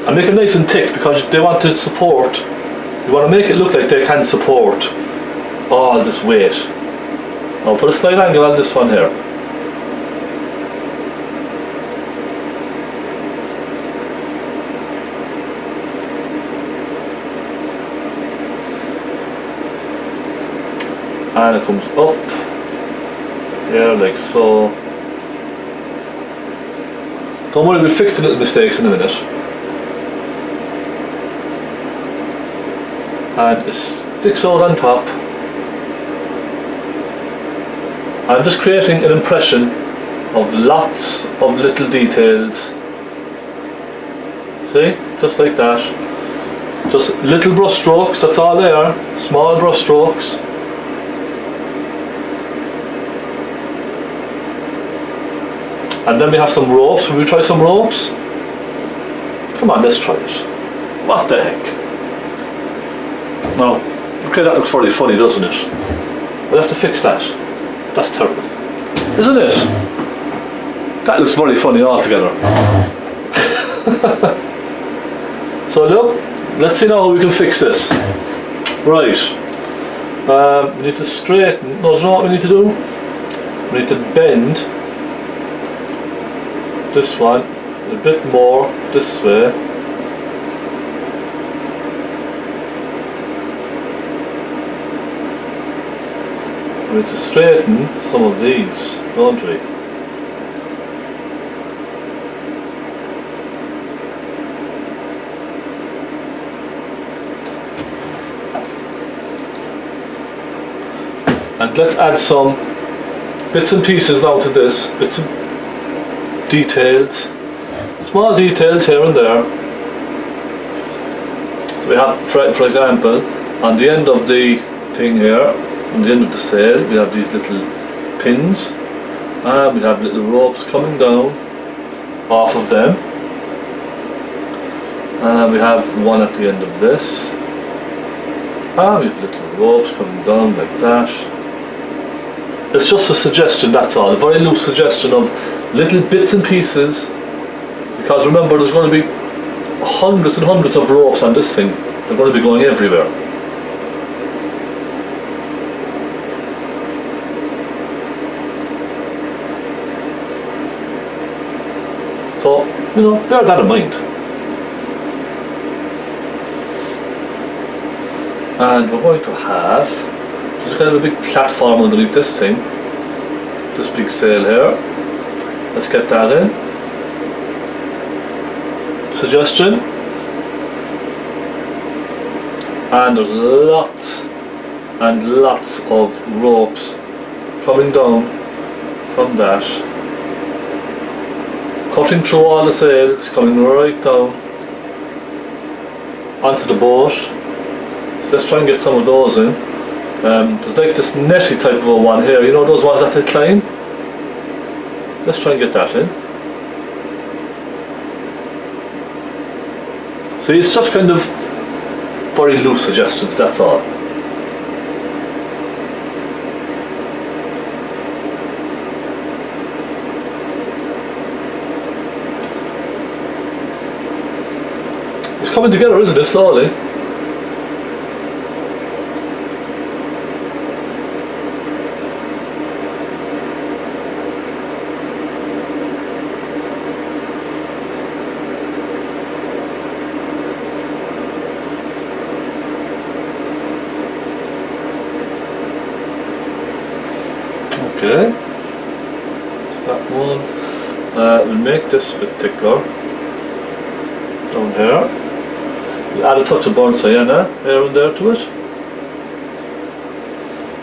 S1: And make it nice and thick because they want to support. You want to make it look like they can support all this weight. I'll put a slight angle on this one here. And it comes up here like so. Don't worry, we'll fix the little mistakes in a minute. And it sticks out on top. I'm just creating an impression of lots of little details. See? Just like that. Just little brush strokes, that's all they are. Small brush strokes. And then we have some ropes. Will we try some ropes? Come on, let's try it. What the heck? Now, Okay, that looks very funny, doesn't it? We'll have to fix that. That's terrible. Isn't it? That looks very funny altogether. So look, let's see now how we can fix this. Right. We need to straighten. No, do you know what we need to do? We need to bend this one a bit more this way. We need to straighten some of these, don't we? And let's add some bits and pieces now to this, bits of details, small details here and there. So we have, for example, on the end of the thing here, on the end of the sail, we have these little pins, and we have little ropes coming down off of them, and we have one at the end of this, and we have little ropes coming down like that. It's just a suggestion, that's all, a very loose suggestion of little bits and pieces, because remember there's going to be hundreds and hundreds of ropes on this thing. They're going to be going everywhere. So, you know, bear that in mind. And we're going to have, there's kind of a big platform underneath this thing, this big sail here. Let's get that in. Suggestion. And there's lots and lots of ropes coming down from that, cutting through all the sails, coming right down onto the boat. So let's try and get some of those in. There's like this netty type of a one here, you know those ones that they climb? Let's try and get that in. See, it's just kind of very loose suggestions, that's all. It's coming together, isn't it, slowly? Okay, that one. We'll make this a bit thicker down here. We'll add a touch of burnt sienna here and there to it.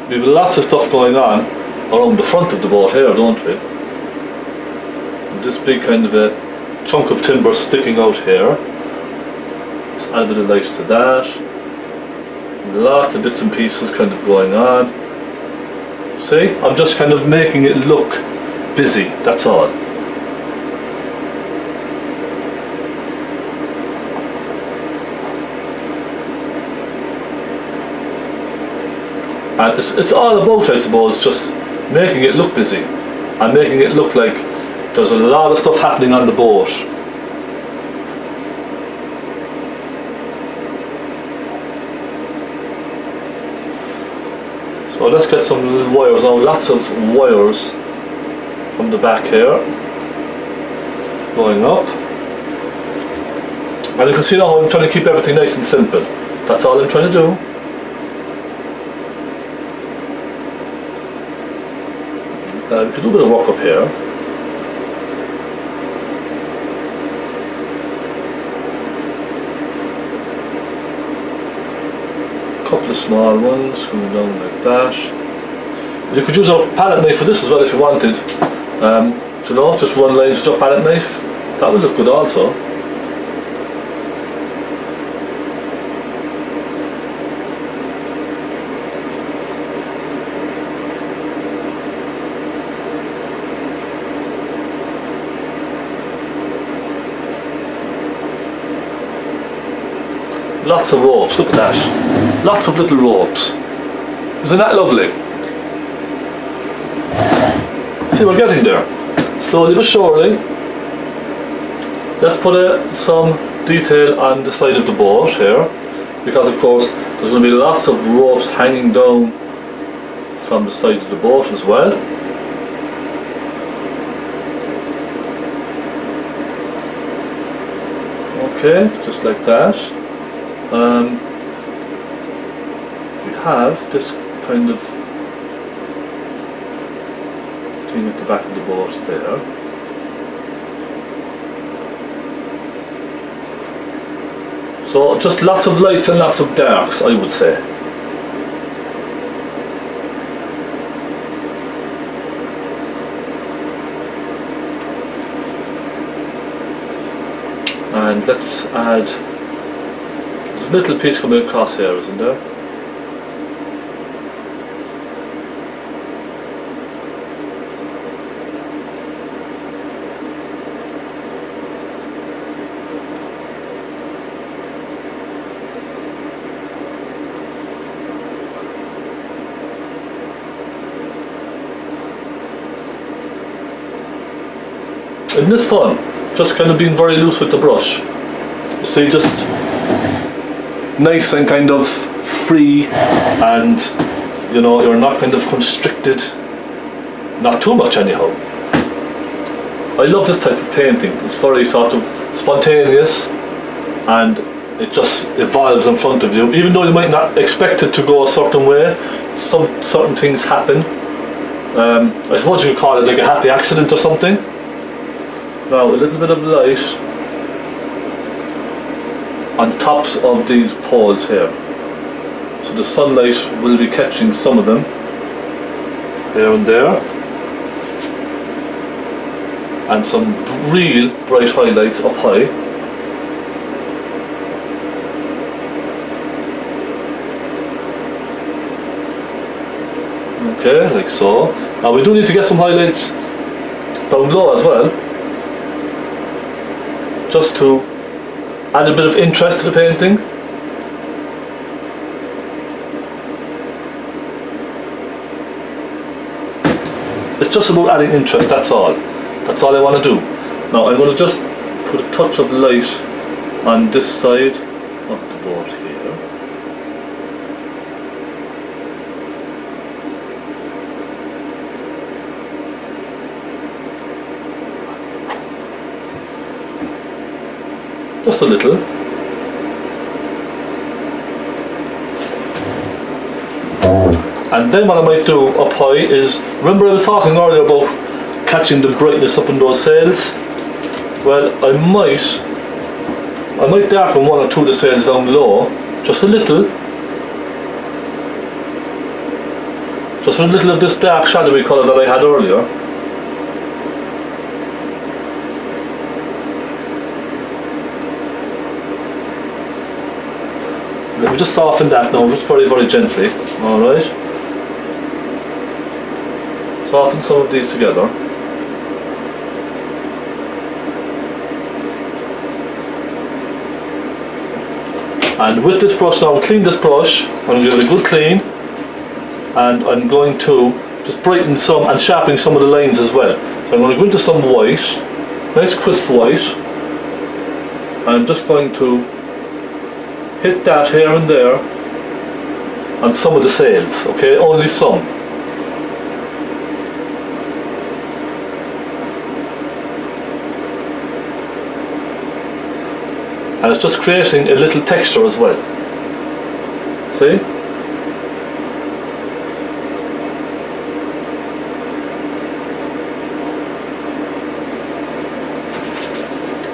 S1: We have lots of stuff going on around the front of the boat here, don't we? And this big kind of a chunk of timber sticking out here. Let's add a bit of light to that. Lots of bits and pieces kind of going on. See, I'm just kind of making it look busy, that's all. And it's all about, I suppose, just making it look busy and making it look like there's a lot of stuff happening on the boat. So let's get some little wires now, lots of wires from the back here going up. And you can see now how I'm trying to keep everything nice and simple. That's all I'm trying to do. We can do a bit of work up here. Couple of small ones coming down like that. You could use a palette knife for this as well if you wanted. You know, just run lines with your palette knife. That would look good also. Lots of ropes, look at that. Lots of little ropes. Isn't that lovely? See, we're getting there. Slowly but surely. Let's put some detail on the side of the boat here, because of course there's going to be lots of ropes hanging down from the side of the boat as well. Okay, just like that. We have this kind of thing at the back of the boat there. So just lots of lights and lots of darks, I would say. And let's add, there's a little piece coming across here, isn't there? Isn't this fun? Just kind of being very loose with the brush. You see, just nice and kind of free, and you know, you're not kind of constricted, not too much anyhow. I love this type of painting. It's very sort of spontaneous and it just evolves in front of you. Even though you might not expect it to go a certain way, some certain things happen. I suppose you could call it like a happy accident or something. Now a little bit of light on the tops of these poles here, so the sunlight will be catching some of them here and there, and some real bright highlights up high. Okay, like so. Now we do need to get some highlights down low as well, just to add a bit of interest to the painting. It's just about adding interest, that's all. That's all I want to do. Now I'm going to just put a touch of light on this side of the board here. Just a little. And then what I might do up high is, remember I was talking earlier about catching the brightness up in those sails? Well, I might darken one or two of the sails down below, just a little. Just with a little of this dark shadowy colour that I had earlier. Let me just soften that now, just very, very gently. Alright. Soften some of these together. And with this brush now, clean this brush. I'm going to give it a good clean. And I'm going to just brighten some and sharpen some of the lines as well. So I'm going to go into some white, nice crisp white. I'm just going to hit that here and there on some of the sails, okay? Only some. And it's just creating a little texture as well. See?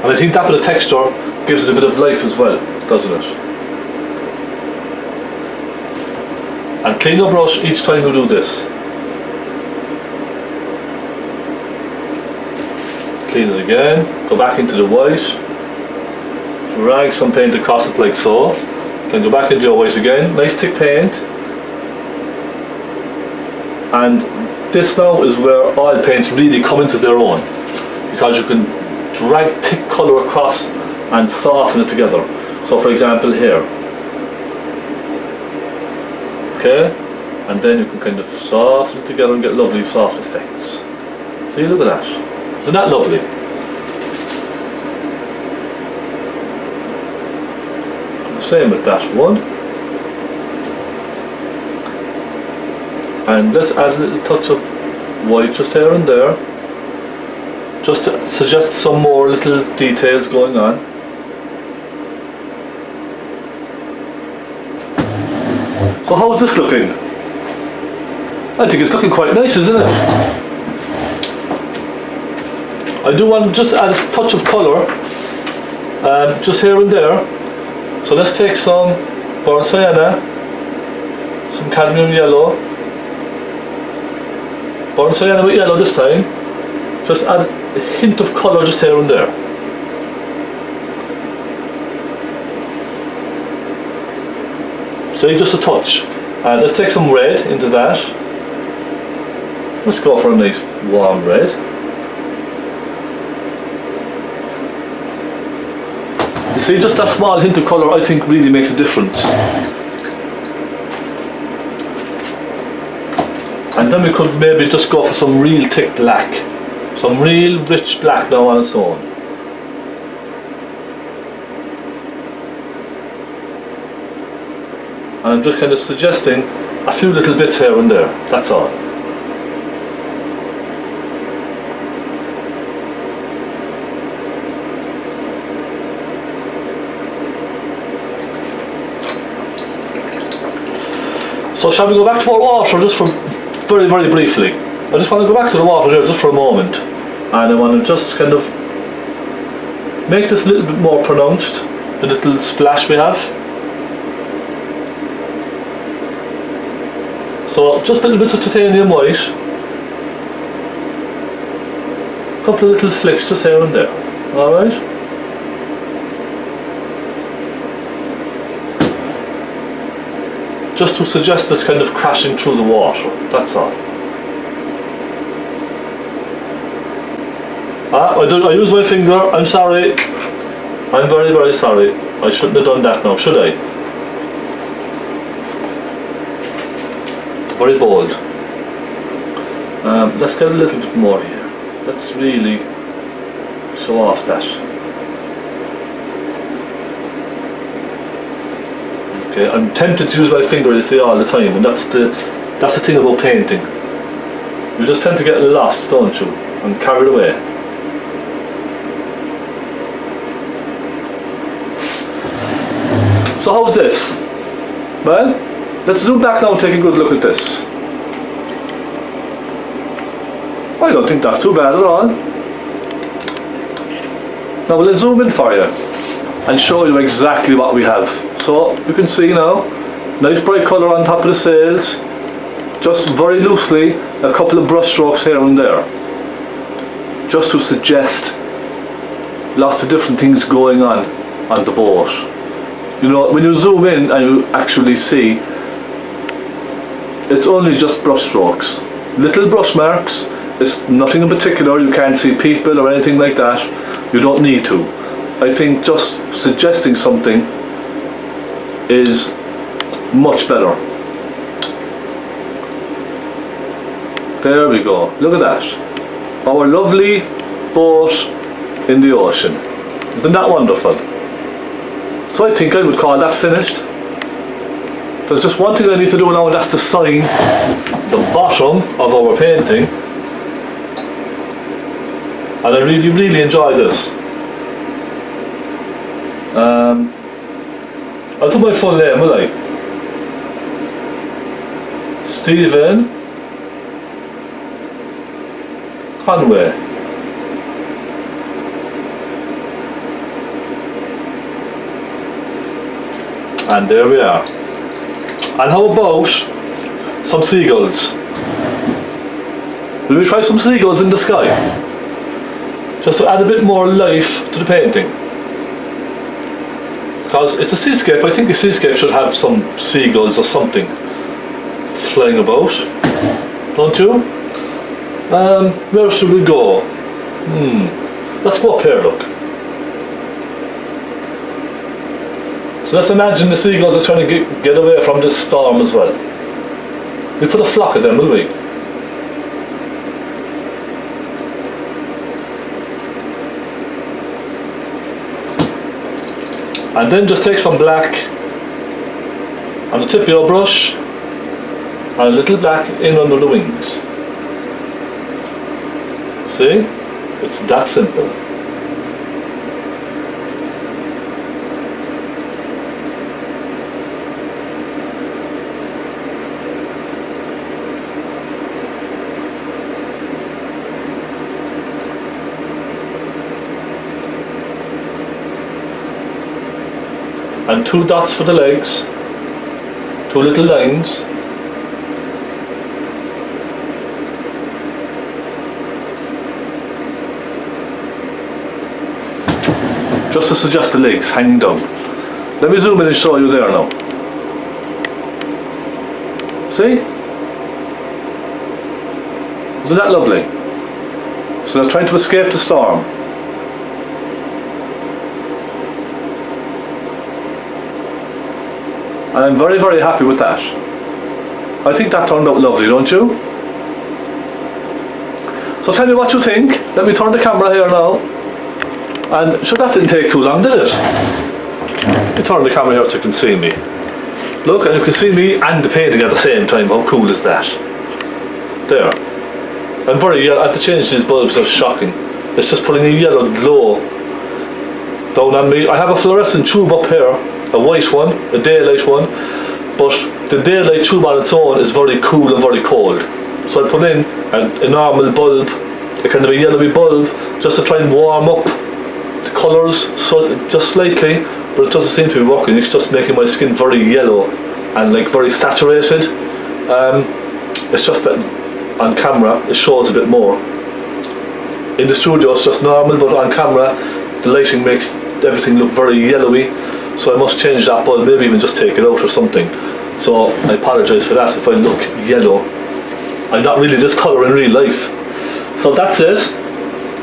S1: And I think that bit of texture gives it a bit of life as well, doesn't it? And clean your brush each time you do this. Clean it again, go back into the white, drag some paint across it like so, then go back into your white again, nice thick paint. And this now is where oil paints really come into their own, because you can drag thick colour across and soften it together. So for example here, Okay, and then you can kind of soften it together and get lovely soft effects. See, look at that. Isn't that lovely? Same with that one. And let's add a little touch of white just here and there, just to suggest some more little details going on. So how's this looking? I think it's looking quite nice, isn't it? I do want to just add a touch of colour, just here and there. So let's take some burnt sienna, some cadmium yellow, burnt sienna with yellow this time. Just add a hint of colour just here and there. So just a touch. And let's take some red into that. Let's go for a nice warm red. You see, just that small hint of colour I think really makes a difference. And then we could maybe just go for some real thick black. Some real rich black now on its own. And I'm just kind of suggesting a few little bits here and there, that's all. So shall we go back to our water just for very, very briefly? I just want to go back to the water here just for a moment. And I want to just kind of make this a little bit more pronounced, the little splash we have. So just little bits of titanium white. A couple of little flicks just here and there. Alright? Just to suggest this kind of crashing through the water, that's all. I use my finger, I'm sorry. I'm very, very sorry. I shouldn't have done that now, should I? Very bold. Let's get a little bit more here. Let's really show off that. Okay, I'm tempted to use my finger, you see, all the time, and that's the thing about painting. You just tend to get lost, don't you, and carried away. So how's this? Well, let's zoom back now and take a good look at this. I don't think that's too bad at all. Now let's zoom in for you and show you exactly what we have. So you can see now, nice bright colour on top of the sails, just very loosely a couple of brush strokes here and there, just to suggest lots of different things going on the boat. You know, when you zoom in and you actually see, it's only just brush strokes, little brush marks. It's nothing in particular. You can't see people or anything like that. You don't need to. I think just suggesting something is much better. There we go. Look at that. Our lovely boat in the ocean. Isn't that wonderful? So I think I would call that finished. There's just one thing I need to do now, and that's to sign the bottom of our painting. And I really, really enjoy this. I'll put my full name, will I? Stephen Conway. And there we are. And how about some seagulls? Will we try some seagulls in the sky? Just to add a bit more life to the painting. Because it's a seascape, I think a seascape should have some seagulls or something flying about. Don't you? Where should we go? Let's go up here, look. So let's imagine the seagulls are trying to get away from this storm as well. We put a flock of them, will we? And then just take some black on the tip of your brush and a little black in under the wings. See? It's that simple. And 2 dots for the legs, 2 little lines. Just to suggest the legs hanging down. Let me zoom in and show you there now. See? Isn't that lovely? So they're trying to escape the storm. And I'm very, very happy with that. I think that turned out lovely, don't you? So tell me what you think. Let me turn the camera here now. And sure, that didn't take too long, did it? Let me turn the camera here so you can see me. Look, and you can see me and the painting at the same time. How cool is that? There. I'm very, I have to change these bulbs, they're shocking. It's just putting a yellow glow down on me. I have a fluorescent tube up here. A white one, a daylight one, but the daylight tube on its own is very cool and very cold. So I put in a normal bulb, a kind of a yellowy bulb, just to try and warm up the colours, so just slightly, but it doesn't seem to be working. It's just making my skin very yellow and like very saturated. It's just that on camera it shows a bit more. In the studio it's just normal, but on camera the lighting makes everything look very yellowy. So I must change that bulb, maybe even just take it out or something. So I apologise for that if I look yellow. I'm not really this colour in real life. So that's it.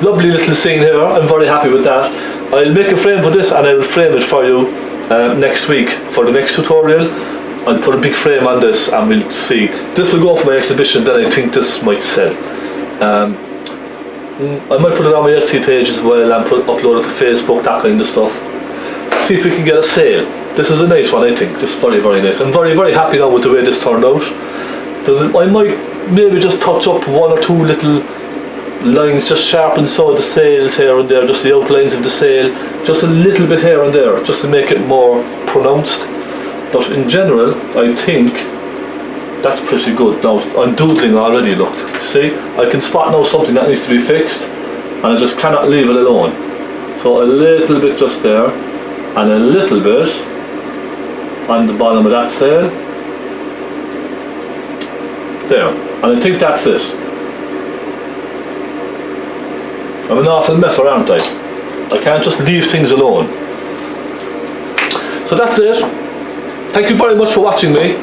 S1: Lovely little scene here, I'm very happy with that. I'll make a frame for this and I will frame it for you next week for the next tutorial. I'll put a big frame on this and we'll see. This will go for my exhibition, then I think this might sell. I might put it on my Etsy page as well and upload it to Facebook, that kind of stuff. See if we can get a sale. This is a nice one, I think. Just very, very nice. I'm very, very happy now with the way this turned out. I might maybe just touch up 1 or 2 little lines, just sharpen some of the sails here and there, just the outlines of the sail, just a little bit here and there, just to make it more pronounced. But in general, I think that's pretty good. Now I'm doodling already, look. See, I can spot now something that needs to be fixed and I just cannot leave it alone. So a little bit just there and a little bit on the bottom of that sail. There, and I think that's it. I'm an awful messer, aren't I? I can't just leave things alone. So that's it. Thank you very much for watching me.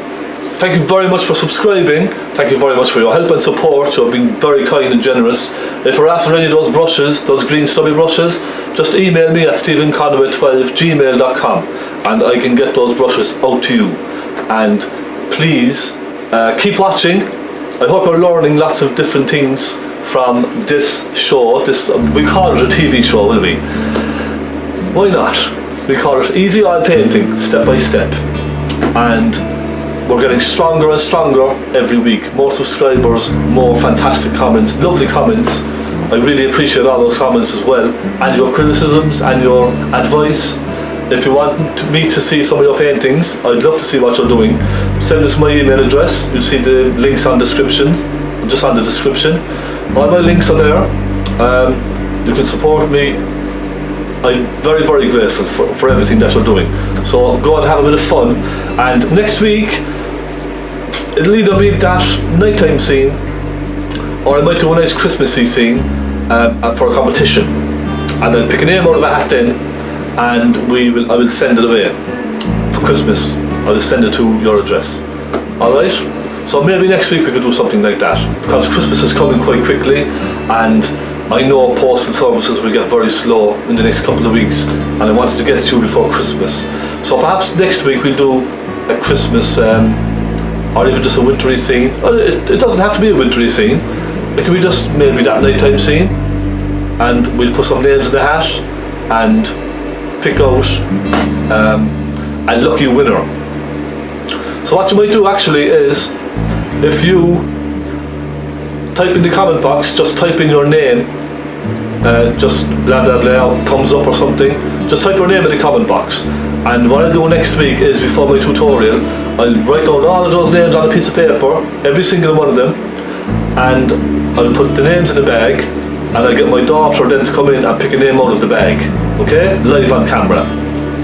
S1: Thank you very much for subscribing. Thank you very much for your help and support. You've been very kind and generous. If you're after any of those brushes, those green stubby brushes, just email me at stephenconway12@gmail.com and I can get those brushes out to you. And please keep watching. I hope you're learning lots of different things from this show. We call it a TV show, will we? Why not? We call it Easy Oil Painting, step by step. And we're getting stronger and stronger every week. More subscribers, more fantastic comments, lovely comments. I really appreciate all those comments as well, and your criticisms and your advice. If you want me to see some of your paintings, I'd love to see what you're doing. Send us my email address. You'll see the links on descriptions, just on the description. All my links are there. You can support me. I'm very, very grateful for everything that you're doing. So go and have a bit of fun. And next week, it'll either be that nighttime scene, or I might do a nice Christmassy scene for a competition. And I'll pick a name out of a hat then, and I will send it away for Christmas. I will send it to your address. Alright? So maybe next week we could do something like that, because Christmas is coming quite quickly, and I know postal services will get very slow in the next couple of weeks, and I wanted to get it to you before Christmas. So perhaps next week we'll do a Christmas or even just a wintry scene. It doesn't have to be a wintry scene. It can be just maybe that nighttime scene, and we'll put some names in the hat and pick out a lucky winner. So what you might do actually is, if you type in the comment box, just type in your name, just blah blah blah, thumbs up or something, just type your name in the comment box, and what I'll do next week is, before my tutorial, I'll write down all of those names on a piece of paper, every single one of them, and I'll put the names in a bag, and I'll get my daughter then to come in and pick a name out of the bag, okay, live on camera,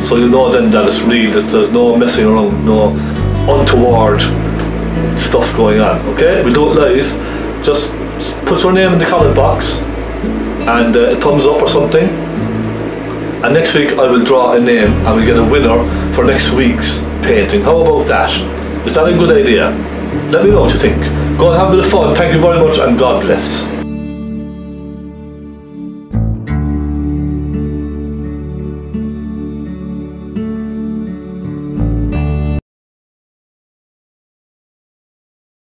S1: so you know then that it's real, that there's no messing around, no untoward stuff going on, okay? We'll do it live. Just put your name in the comment box and a thumbs up or something, and next week I will draw a name and we'll get a winner for next week's painting. How about that? Is that a good idea? Let me know what you think. Go and have a bit of fun. Thank you very much, and God bless.